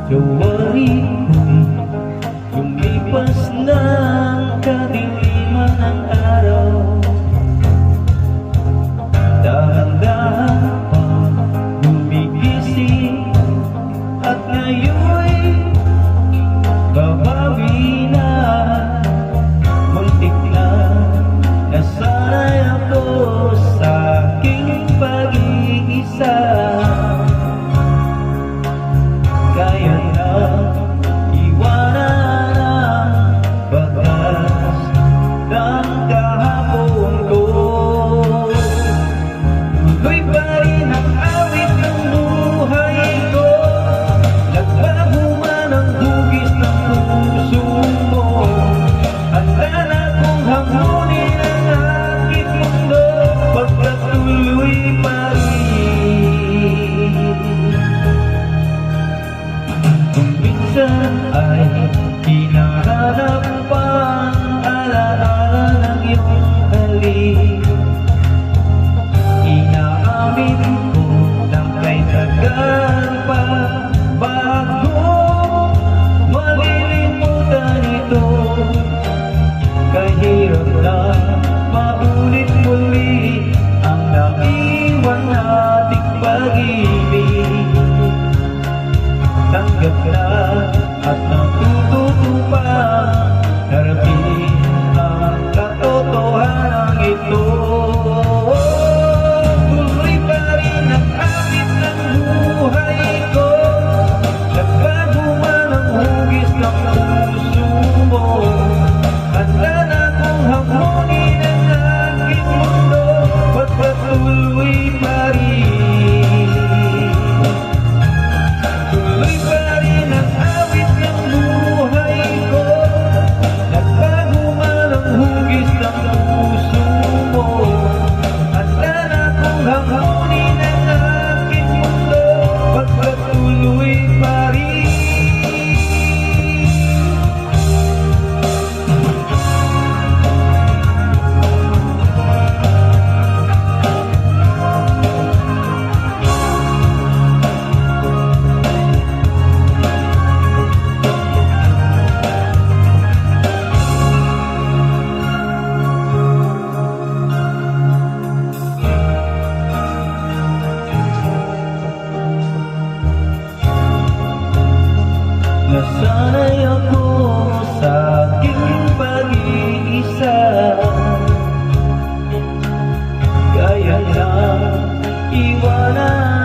Gawain ko'y lumipas ng kadiliman ng araw. Dahan-dahan pa gumigising at ngayon'y babawi na. Muntik na nasanay ako sa aking pag-iisa. Kaya na iwanan ang batas ng kahapon ko. Tuloy pa rin ang awit ng buhay ko. Nagbago man ang hugis ng puso mo. Handa na kong hamunin ang aking mundo, pagkatuloy pa rin. Kung minsan ay hinahanap pang alaala ng iyong halik, inaamin ko na kay tagal pa bago malilimutan ito. Kahirap na maulit muli ang naiwan nating pag-ibig. Tanggap na at natututo pa, harapin ang katotohanan ito. Tuloy pa rin ang awit ng buhay ko. Nagbago man ang hugis ng puso mo. Handa na kong hamunin ang aking mundo, pagpatuloy pa rin. Tuloy pa rin ang awit ng buhay ko. Nagbago man ang hugis ng puso mo. Handa na kong hamunin ang aking mundo, pagpatuloy pa rin. Nasanay ako sa aking pag-iisa. Kaya lang iwanan